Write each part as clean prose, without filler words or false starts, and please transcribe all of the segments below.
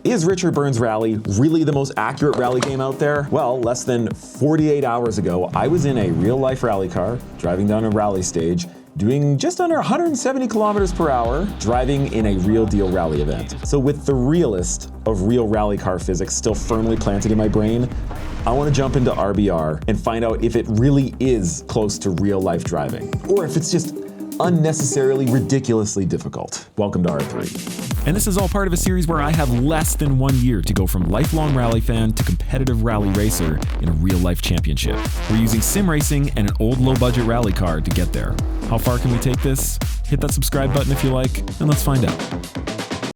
Is Richard Burns Rally really the most accurate rally game out there? Well, less than 48 hours ago, I was in a real-life rally car, driving down a rally stage, doing just under 170 kilometers per hour, driving in a real deal rally event. So with the realest of real rally car physics still firmly planted in my brain, I want to jump into RBR and find out if it really is close to real life driving, or if it's just unnecessarily ridiculously difficult. Welcome to R3. And this is all part of a series where I have less than 1 year to go from lifelong rally fan to competitive rally racer in a real-life championship. We're using sim racing and an old low-budget rally car to get there. How far can we take this? Hit that subscribe button if you like, and let's find out.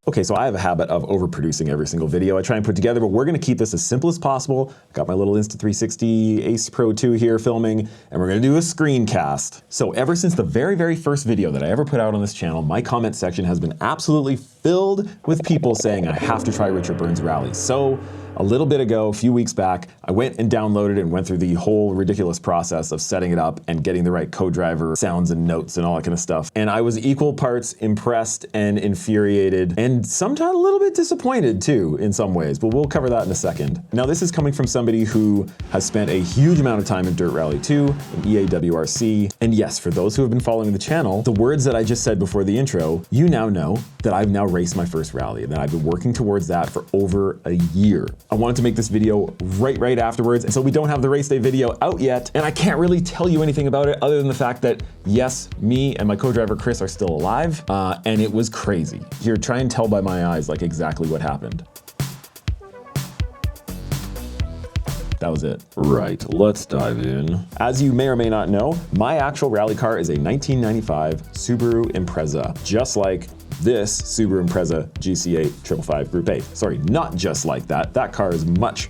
Okay, so I have a habit of overproducing every single video I try and put together, but we're gonna keep this as simple as possible. Got my little Insta360 Ace Pro 2 here filming, and we're gonna do a screencast. So ever since the very, very first video that I ever put out on this channel, my comment section has been absolutely filled with people saying I have to try Richard Burns Rally. So a little bit ago, a few weeks back, I went and downloaded it and went through the whole ridiculous process of setting it up and getting the right co-driver sounds and notes and all that kind of stuff. And I was equal parts impressed and infuriated and sometimes a little bit disappointed too in some ways, but we'll cover that in a second. Now this is coming from somebody who has spent a huge amount of time in Dirt Rally 2, in EAWRC, and yes, for those who have been following the channel, the words that I just said before the intro, you now know that I've now raced my first rally and that I've been working towards that for over a year. I wanted to make this video right afterwards, and so we don't have the race day video out yet, and I can't really tell you anything about it other than the fact that yes, me and my co-driver Chris are still alive, and it was crazy. Here, try and tell by my eyes like exactly what happened. That was it. Right, let's dive in. As you may or may not know, my actual rally car is a 1995 Subaru Impreza, just like this Subaru Impreza GC8 555 Group 8. Sorry, not just like that. That car is much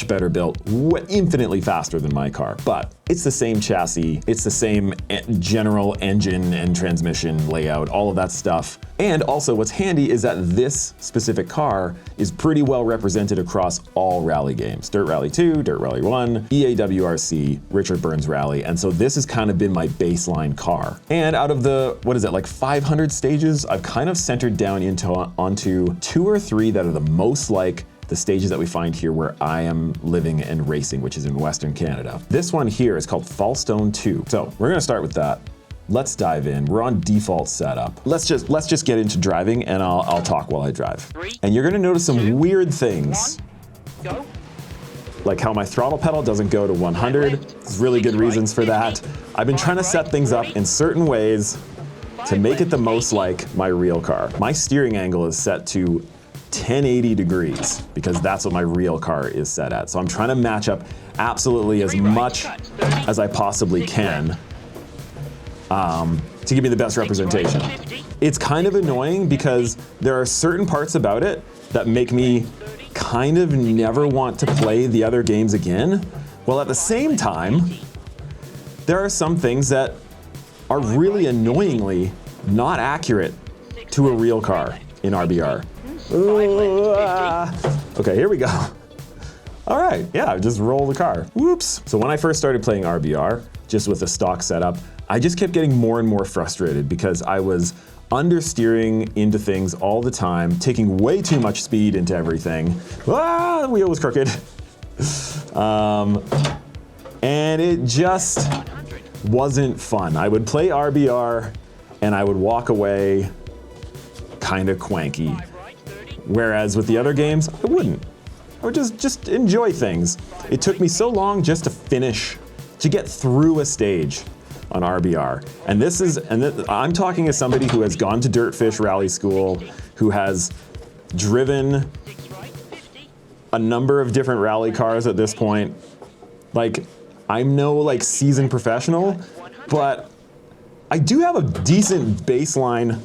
better built, infinitely faster than my car, but it's the same chassis, it's the same general engine and transmission layout, all of that stuff. And also what's handy is that this specific car is pretty well represented across all rally games. Dirt Rally 2, Dirt Rally 1, EAWRC, Richard Burns Rally, and so this has kind of been my baseline car. And out of the, what is it, like 500 stages, I've kind of centered down onto 2 or 3 that are the most like the stages that we find here where I am living and racing, which is in Western Canada. This one here is called Fallstone 2. So we're gonna start with that. Let's dive in. We're on default setup. Let's just get into driving, and I'll talk while I drive. And you're gonna notice some weird things. Like how my throttle pedal doesn't go to 100. There's really good reasons for that. I've been trying to set things up in certain ways to make it the most like my real car. My steering angle is set to 1080 degrees because that's what my real car is set at. So I'm trying to match up absolutely as much as I possibly can to give me the best representation. It's kind of annoying because there are certain parts about it that make me kind of never want to play the other games again, while at the same time, there are some things that are really annoyingly not accurate to a real car in RBR. Okay, here we go. All right, yeah, just roll the car. Whoops. So when I first started playing RBR, just with the stock setup, I just kept getting more and more frustrated because I was understeering into things all the time, taking way too much speed into everything. The wheel was crooked. And it just wasn't fun. I would play RBR and I would walk away kind of cwanky. Whereas with the other games, I wouldn't. I would just enjoy things. It took me so long just to finish, to get through a stage on RBR. And I'm talking as somebody who has gone to Dirtfish Rally School, who has driven a number of different rally cars at this point. Like, I'm no like seasoned professional, but I do have a decent baseline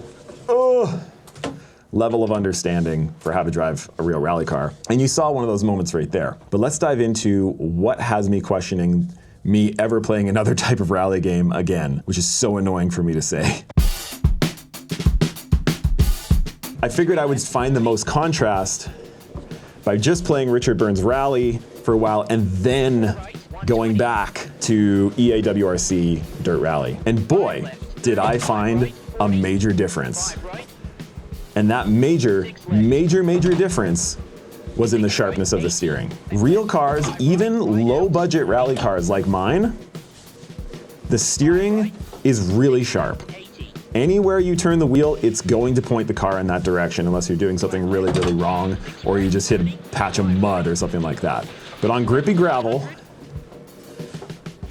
level of understanding for how to drive a real rally car. And you saw one of those moments right there. But let's dive into what has me questioning me ever playing another type of rally game again, which is so annoying for me to say. I figured I would find the most contrast by just playing Richard Burns Rally for a while and then going back to EAWRC Dirt Rally. And boy, did I find a major difference. And that major difference was in the sharpness of the steering. Real cars, even low budget rally cars like mine, the steering is really sharp. Anywhere you turn the wheel, it's going to point the car in that direction unless you're doing something really, really wrong or you just hit a patch of mud or something like that. But on grippy gravel,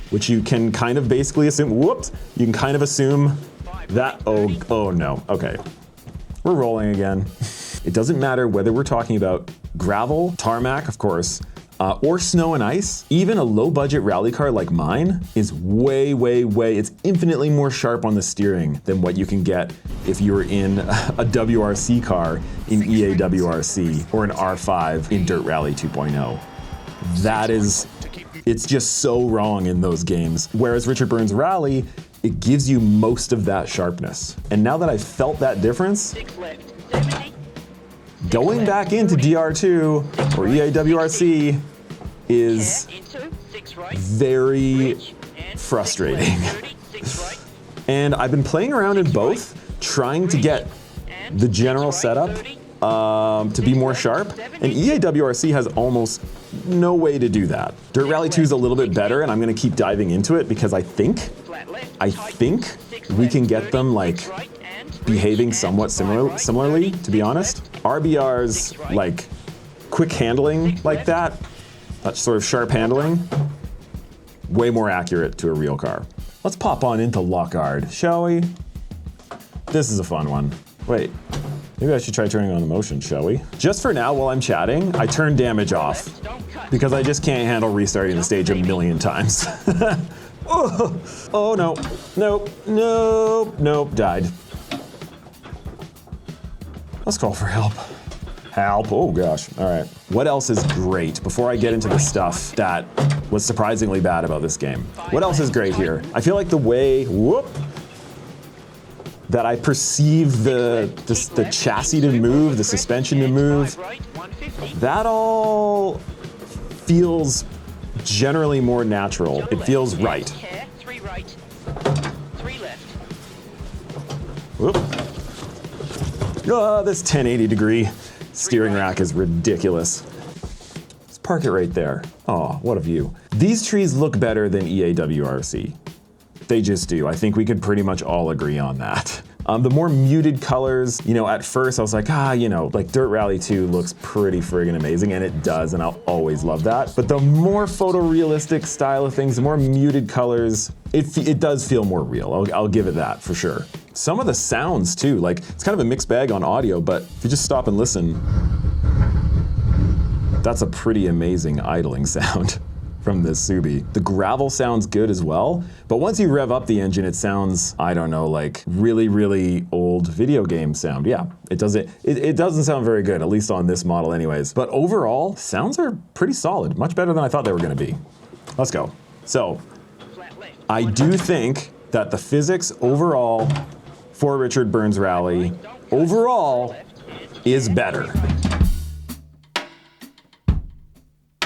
which you can kind of basically assume, whoops, you can kind of assume that, oh no, okay. We're rolling again. It doesn't matter whether we're talking about gravel, tarmac, of course, or snow and ice. Even a low budget rally car like mine is way, it's infinitely more sharp on the steering than what you can get if you're in a WRC car in EA WRC or an R5 in Dirt Rally 2.0. It's just so wrong in those games. Whereas Richard Burns Rally, it gives you most of that sharpness. And now that I've felt that difference, going back into DR2 or EA WRC is very frustrating. And I've been playing around in both, trying to get the general setup to be more sharp, and EA WRC has almost no way to do that. Dirt Rally 2 is a little bit better, and I'm gonna keep diving into it because I think we can get them like behaving somewhat similarly, to be honest. RBR's like quick handling like that sort of sharp handling, way more accurate to a real car. Let's pop on into Lockhard, shall we? This is a fun one. Wait, maybe I should try turning on the motion, shall we? Just for now, while I'm chatting, I turn damage off because I just can't handle restarting the stage a million times. Oh no, nope, died. Let's call for help. Help, oh gosh, all right. What else is great before I get into the stuff that was surprisingly bad about this game? What else is great here? I feel like the way, that I perceive the chassis to move, the suspension to move, that all feels generally more natural. It feels right. Whoop. Oh, this 1080-degree steering rack is ridiculous. Let's park it right there. Oh, what a view. These trees look better than EA WRC. They just do. I think we could pretty much all agree on that. The more muted colors, at first I was like, like Dirt Rally 2 looks pretty friggin' amazing, and it does, and I'll always love that. But the more photorealistic style of things, the more muted colors, it does feel more real. I'll give it that for sure. Some of the sounds too, like it's kind of a mixed bag on audio, but if you just stop and listen, that's a pretty amazing idling sound from this Subi. The gravel sounds good as well, but once you rev up the engine, it sounds, I don't know, like really old video game sound. Yeah, it doesn't sound very good, at least on this model anyways. But overall, sounds are pretty solid, much better than I thought they were gonna be. Let's go. So, I do think that the physics overall for Richard Burns Rally, overall, is better.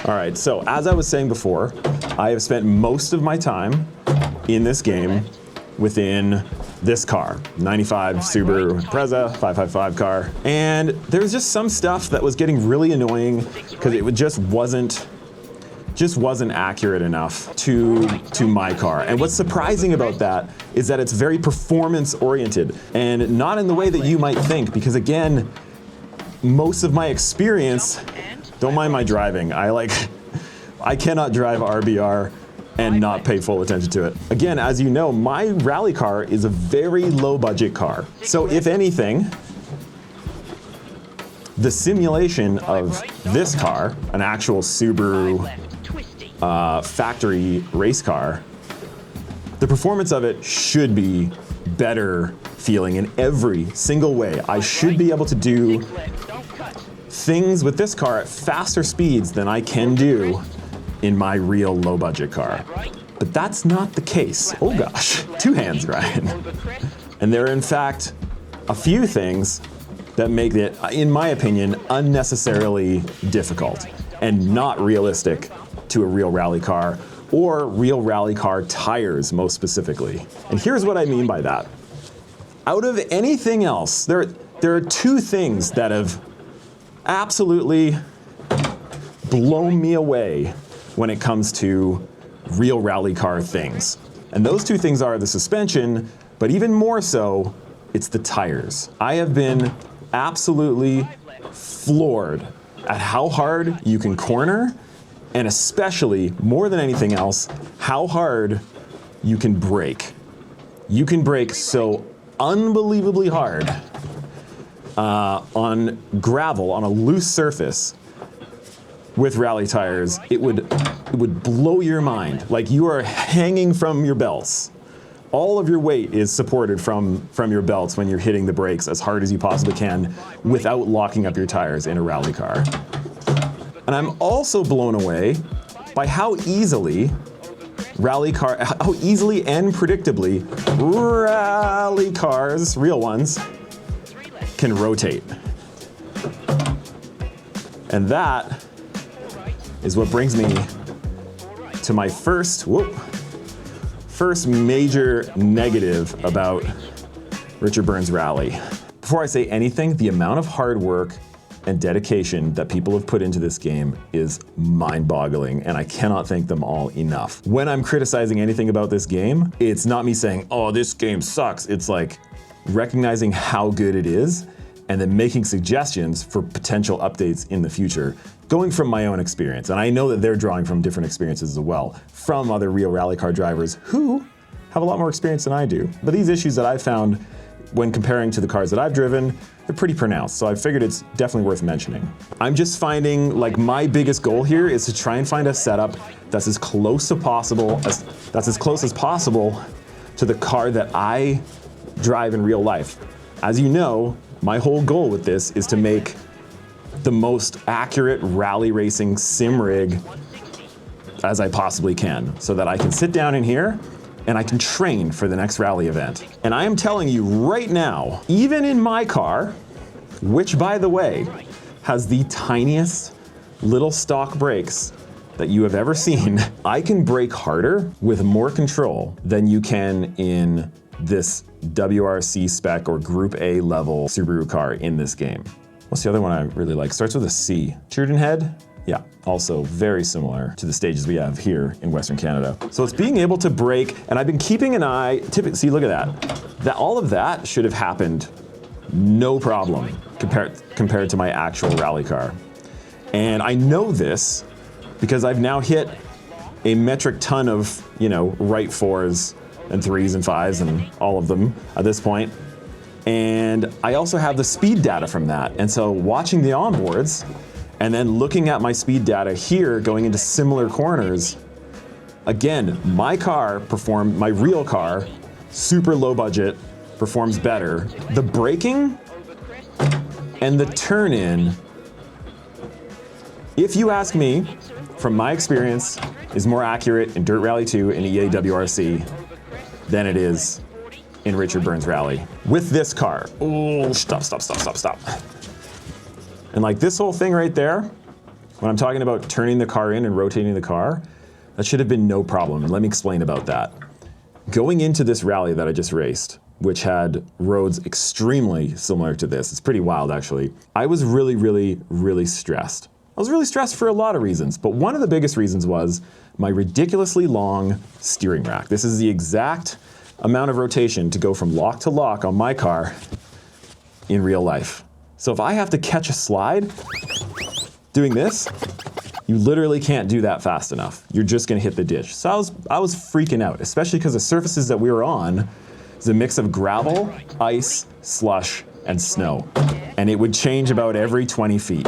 All right, so as I was saying before, I have spent most of my time in this game within this car, 95 Subaru Impreza 555 car. And there's just some stuff that was getting really annoying because it just wasn't accurate enough to my car. And what's surprising about that is that it's very performance oriented and not in the way that you might think, because again, most of my experience, don't mind my driving, I cannot drive RBR and not pay full attention to it. Again, as you know, my rally car is a very low budget car. So if anything, the simulation of this car, an actual Subaru factory race car, the performance of it should be better feeling in every single way. I should be able to do things with this car at faster speeds than I can do in my real low budget car. But that's not the case. Oh gosh, two hands, Ryan. And there are in fact a few things that make it, in my opinion, unnecessarily difficult and not realistic to a real rally car or real rally car tires most specifically. And here's what I mean by that. Out of anything else, There are two things that have absolutely blown me away when it comes to real rally car things. And those two things are the suspension, but even more so, it's the tires. I have been absolutely floored at how hard you can corner, and especially, more than anything else, how hard you can brake. You can brake so unbelievably hard on gravel, on a loose surface with rally tires. It would blow your mind. Like, you are hanging from your belts. All of your weight is supported from your belts when you're hitting the brakes as hard as you possibly can without locking up your tires in a rally car. And I'm also blown away by how easily and predictably rally cars, real ones, can rotate. And that is what brings me to my first major negative about Richard Burns Rally. Before I say anything, the amount of hard work and dedication that people have put into this game is mind-boggling, and I cannot thank them all enough. When I'm criticizing anything about this game, it's not me saying, oh, this game sucks. It's like recognizing how good it is and then making suggestions for potential updates in the future, going from my own experience. And I know that they're drawing from different experiences as well, from other real rally car drivers who have a lot more experience than I do. But these issues that I've found when comparing to the cars that I've driven, they're pretty pronounced, so I figured it's definitely worth mentioning. I'm just finding, like, my biggest goal here is to try and find a setup that's as close as possible to the car that I drive in real life. As you know, my whole goal with this is to make the most accurate rally racing sim rig as I possibly can, so that I can sit down in here and I can train for the next rally event. And I am telling you right now, even in my car, which by the way, has the tiniest little stock brakes that you have ever seen, I can brake harder with more control than you can in this WRC spec or Group A level Subaru car in this game. What's the other one I really like? Starts with a C. Churton Head? Yeah, also very similar to the stages we have here in Western Canada. So it's being able to brake, and I've been keeping an eye, see, look at that. All of that should have happened no problem compared to my actual rally car. And I know this because I've now hit a metric ton of, right 4s and 3s and 5s and all of them at this point. And I also have the speed data from that. And so watching the onboards, and then looking at my speed data here going into similar corners, again, my real car, super low budget, performs better. The braking and the turn-in, if you ask me, from my experience, is more accurate in Dirt Rally 2 and EA WRC than it is in Richard Burns Rally. With this car, oh, stop. And like this whole thing right there, when I'm talking about turning the car in and rotating the car, that should have been no problem. And let me explain about that. Going into this rally that I just raced, which had roads extremely similar to this, it's pretty wild actually, I was really stressed. I was really stressed for a lot of reasons, but one of the biggest reasons was my ridiculously long steering rack. This is the exact amount of rotation to go from lock to lock on my car in real life. So if I have to catch a slide doing this, you literally can't do that fast enough. You're just gonna hit the ditch. So I was freaking out, especially because the surfaces that we were on is a mix of gravel, ice, slush, and snow. And it would change about every 20 feet.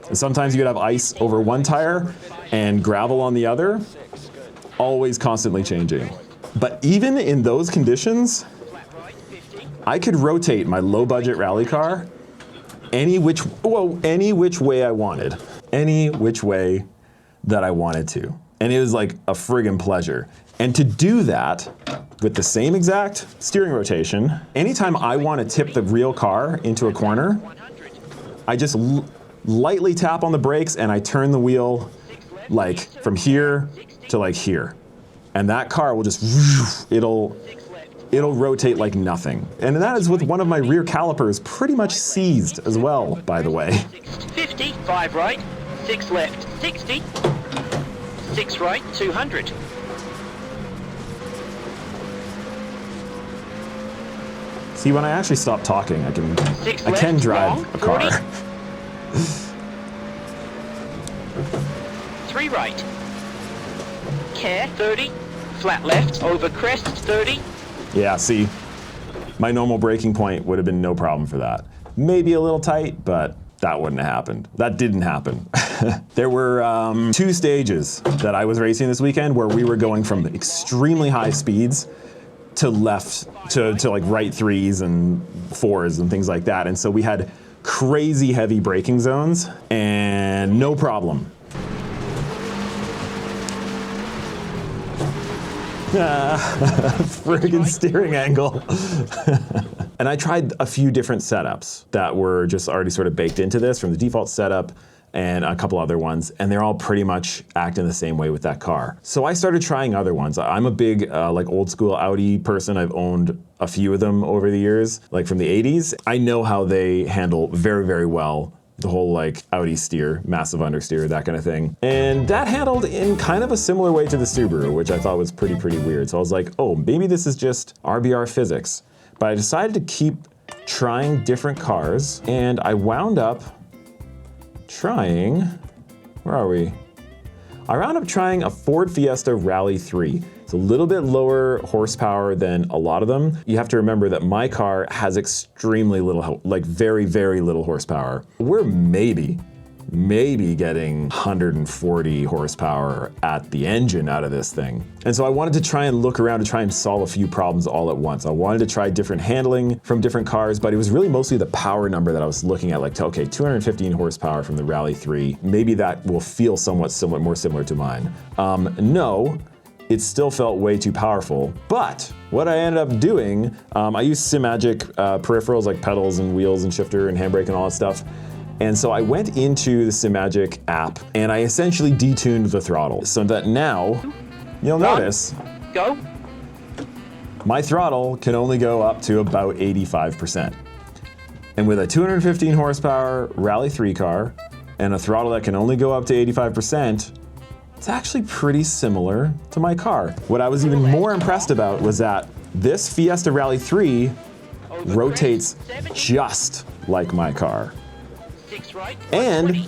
And sometimes you'd have ice over one tire and gravel on the other, always constantly changing. But even in those conditions, I could rotate my low budget rally car any which way I wanted. Any which way that I wanted to. And it was like a friggin' pleasure. And to do that with the same exact steering rotation, anytime I want to tip the real car into a corner, I just lightly tap on the brakes and I turn the wheel like from here to like here. And that car will just, it'll it'll rotate like nothing. And that is with one of my rear calipers pretty much seized as well, by the way. 50, 5 right, 6 left, 60, 6 right, 200. See, when I actually stop talking, I can drive long, a car. 3 right. Care, 30. Flat left, over crest, 30. Yeah, see, my normal braking point would have been no problem for that. Maybe a little tight, but that wouldn't have happened. That didn't happen. There were 2 stages that I was racing this weekend where we were going from extremely high speeds to left, to like right 3s and 4s and things like that. And so we had crazy heavy braking zones and no problem. Friggin' steering angle. And I tried a few different setups that were just already sort of baked into this from the default setup and a couple other ones, and they're all pretty much acting the same way with that car. So I started trying other ones. I'm a big like old school Audi person. I've owned a few of them over the years, like from the 80s. I know how they handle very, very well the whole like Audi steer, massive understeer, that kind of thing. And that handled in kind of a similar way to the Subaru, which I thought was pretty weird. So I was like, oh, maybe this is just RBR physics. But I decided to keep trying different cars, and I wound up trying, where are we? I wound up trying a Ford Fiesta Rally 3. It's a little bit lower horsepower than a lot of them. You have to remember that my car has extremely little, like very, very little horsepower. We're maybe getting 140 horsepower at the engine out of this thing. And so I wanted to try and look around to try and solve a few problems all at once. I wanted to try different handling from different cars, but it was really mostly the power number that I was looking at, like, okay, 215 horsepower from the Rally 3. Maybe that will feel somewhat more similar to mine. No. It still felt way too powerful. But what I ended up doing, I used SimMagic peripherals like pedals and wheels and shifter and handbrake and all that stuff. And so I went into the SimMagic app and I essentially detuned the throttle so that now, you'll notice, Go. my throttle can only go up to about 85%. And with a 215 horsepower Rally 3 car and a throttle that can only go up to 85%, it's actually pretty similar to my car. What I was even more impressed about was that this Fiesta Rally 3 rotates just like my car. And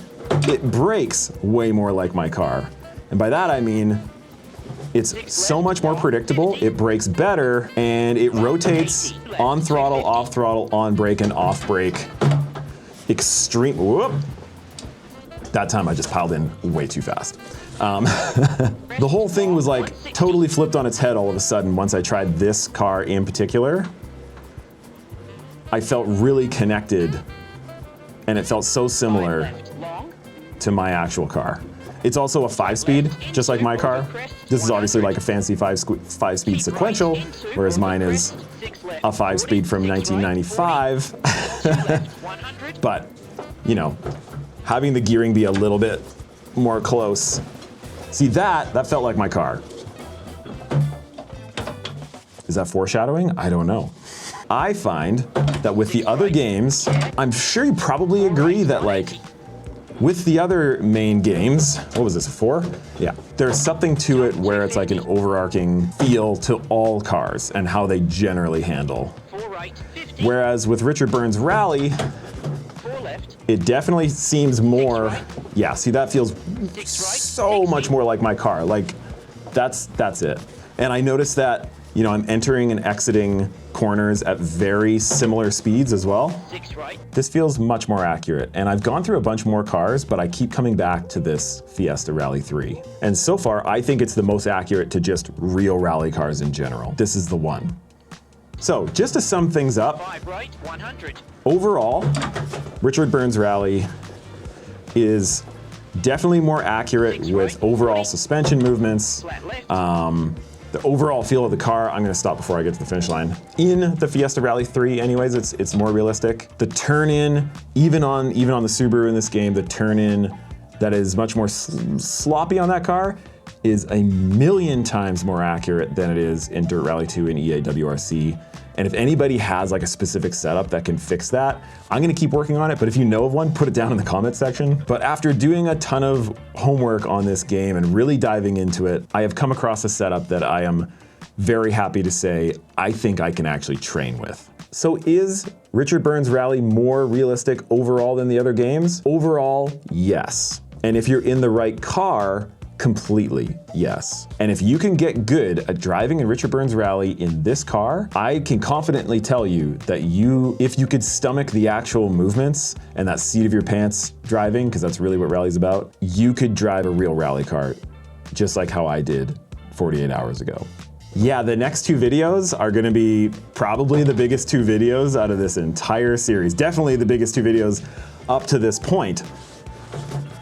it brakes way more like my car. And by that I mean, it's so much more predictable, it brakes better, and it rotates on throttle, on brake, and off brake. Whoop. That time I just piled in way too fast. The whole thing was like totally flipped on its head all of a sudden once I tried this car in particular. I felt really connected, and it felt so similar to my actual car. It's also a 5-speed, just like my car. This is obviously like a fancy 5-speed sequential, whereas mine is a 5-speed from 1995. But, you know, having the gearing be a little bit more close. See, that felt like my car. Is that foreshadowing? I don't know. I find that with the other games, I'm sure you probably agree that, like, with the other main games, what was this, 4? Yeah, there's something to it where it's like an overarching feel to all cars and how they generally handle. Whereas with Richard Burns Rally, it definitely seems more, yeah, see, that feels so much more like my car. Like, that's it. And I noticed that, you know, I'm entering and exiting corners at very similar speeds as well. This feels much more accurate. And I've gone through a bunch more cars, but I keep coming back to this Fiesta Rally 3. And so far, I think it's the most accurate to just real rally cars in general. This is the one. So, just to sum things up, overall, Richard Burns Rally is definitely more accurate with overall suspension movements. The overall feel of the car, I'm gonna stop before I get to the finish line. In the Fiesta Rally 3 anyways, it's more realistic. The turn-in, even on the Subaru in this game, the turn-in that is much more sloppy on that car, is a million times more accurate than it is in Dirt Rally 2 and EA WRC. And if anybody has like a specific setup that can fix that, I'm gonna keep working on it, but if you know of one, put it down in the comment section. But after doing a ton of homework on this game and really diving into it, I have come across a setup that I am very happy to say I think I can actually train with. So is Richard Burns Rally more realistic overall than the other games? Overall, yes. And if you're in the right car, completely yes. And if you can get good at driving in Richard Burns Rally in this car, I can confidently tell you that if you could stomach the actual movements and that seat of your pants driving, because that's really what rally's about, you could drive a real rally car, just like how I did 48 hours ago. Yeah, the next two videos are gonna be probably the biggest two videos out of this entire series. Definitely the biggest two videos up to this point.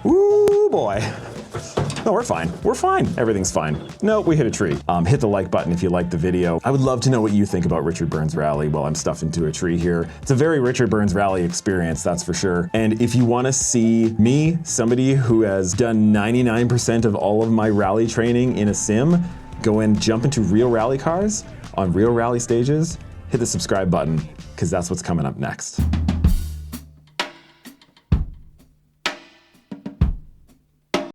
Ooh, boy. No, we're fine. We're fine. Everything's fine. No, we hit a tree. Hit the like button if you liked the video. I would love to know what you think about Richard Burns Rally while I'm stuffed into a tree here. It's a very Richard Burns Rally experience, that's for sure. And if you want to see me, somebody who has done 99% of all of my rally training in a sim, go and jump into real rally cars on real rally stages, hit the subscribe button, because that's what's coming up next.